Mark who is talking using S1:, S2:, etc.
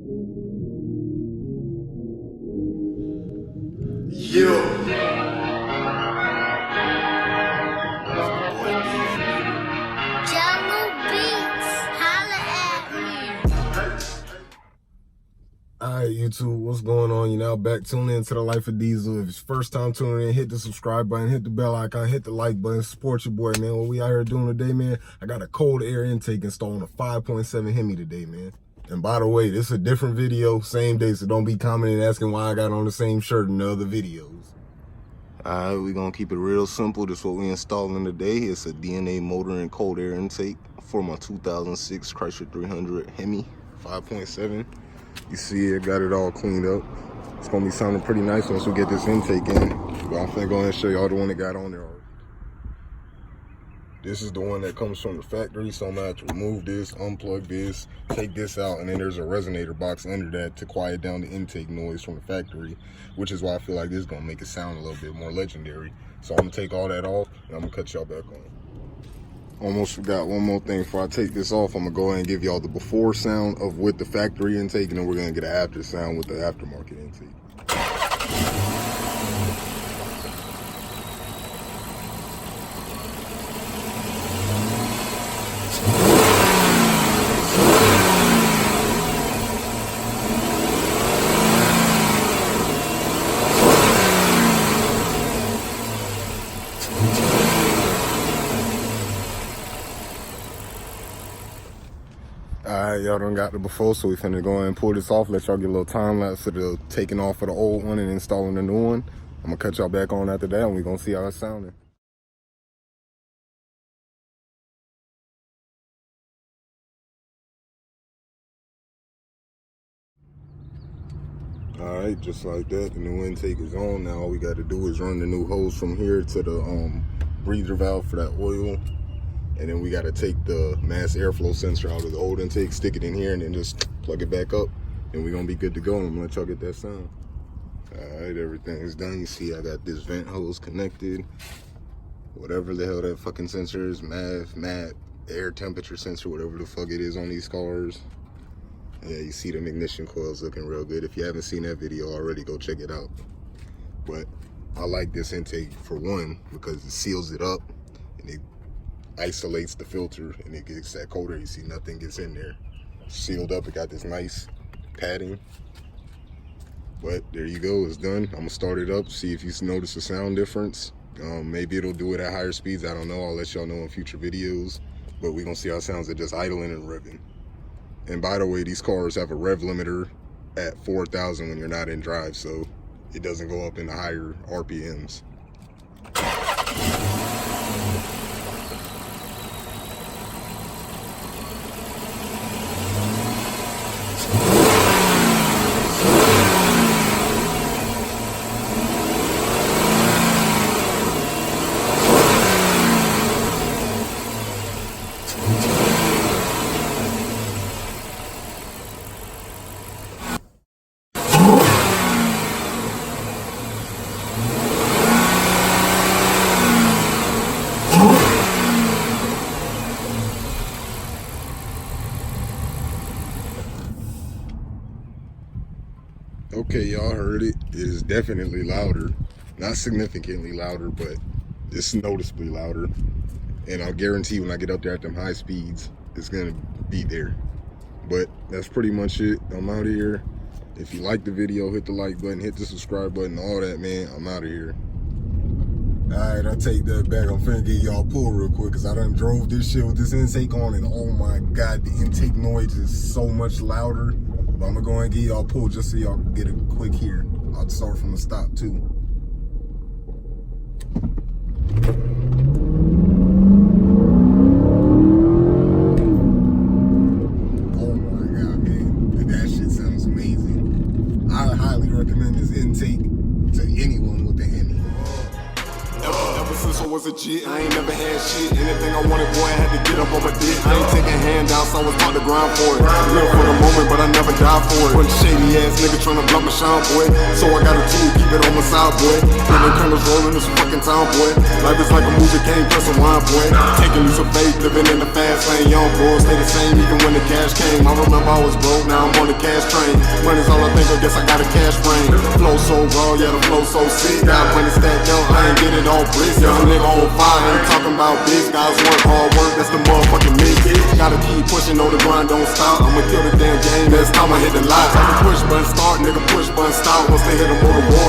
S1: Alright, YouTube, what's going on? You're now back tuning into The Life of Diesel. If it's first time tuning in, hit the subscribe button, hit the bell icon, hit the like button, support your boy, man. What we out here doing today, man, I got a cold air intake installed on a 5.7 Hemi today, man. And by the way, this is a different video, same day, so don't be commenting asking why I got on the same shirt in the other videos. Alright, we're going to keep it real simple. This is what we installing today. It's a DNA motor and cold air intake for my 2006 Chrysler 300 Hemi 5.7. You see it, got it all cleaned up. It's gonna be sounding pretty nice once we get this intake in. But I'm finna go ahead and show y'all the one that got on there already. This is the one that comes from the factory, so I'm gonna have to remove this, unplug this, take this out, and then there's a resonator box under that to quiet down the intake noise from the factory, which is why I feel like this is gonna make it sound a little bit more legendary. So I'm gonna take all that off, and I'm gonna cut y'all back on. Almost forgot one more thing before I take this off. I'm gonna go ahead and give y'all the before sound of with the factory intake, and then we're gonna get an after sound with the aftermarket intake. Alright, y'all done got the before, so we finna go ahead and pull this off, let y'all get a little time lapse of the taking off of the old one and installing the new one. I'm gonna cut y'all back on after that, and we gonna see how it's sounding. Alright, just like that, the new intake is on. Now all we gotta do is run the new hose from here to the breather valve for that oil. And then we got to take the mass airflow sensor out of the old intake, stick it in here, and then just plug it back up. And we're going to be good to go. And I'm going to let y'all get that sound. All right, everything is done. You see I got this vent hose connected. Whatever the hell that fucking sensor is, MAT, air temperature sensor, whatever the fuck it is on these cars. Yeah, you see the ignition coils looking real good. If you haven't seen that video already, go check it out. But I like this intake for one, because it seals it up. And it isolates the filter, and it gets that cold air. You see nothing gets in there. Sealed up, it got this nice padding. But there you go, it's done. I'm gonna start it up, see if you notice a sound difference. Maybe it'll do it at higher speeds, I don't know. I'll let y'all know in future videos. But we're gonna see how it sounds at just idling and revving. And by the way, these cars have a rev limiter at 4,000 when you're not in drive, so it doesn't go up in the higher RPMs. Okay, y'all heard it. It is definitely louder. Not significantly louder, but it's noticeably louder. And I'll guarantee when I get up there at them high speeds, it's gonna be there. But that's pretty much it. I'm out of here. If you like the video, hit the like button, hit the subscribe button, all that, man. I'm out of here. Alright, I'll take that back. I'm finna get y'all pulled real quick, because I done drove this shit with this intake on, and oh my god, the intake noise is so much louder. But I'm gonna go ahead and get y'all pulled just so y'all get a quick hear. I'll start from the stop too. Oh my god, man. That shit sounds amazing. I highly recommend this intake to anyone with the Hemi.
S2: Ever since I was was a G, I ain't never had shit. Anything I wanted, boy, I had to get up on my dick. I ain't taking handouts, I was taught to grind for it. Live for the moment, but I never die for it. One shady ass nigga tryna block my shine, boy. So I got a tool, keep it on my side, boy. When the cameras rolling, this fucking time, boy. Life is like a movie, can't press a wine, boy. Taking leaps of faith, living in the fast lane. Young boy, stay the same even when the cash came. I remember I was broke, now I'm on the cash train. Money's all I think of, guess I got a cash brain. Flow so raw, yeah, the flow so sick. Got money stacked up, I ain't get it all bricks. Young nigga on fire, ain't talking about biz. Guys work hard work, that's the motherfucking mix. Gotta keep pushing, know the grind don't stop. I'ma kill the damn game, next time I hit the lot. Push button start, nigga push button stop. Once they hit the motor war,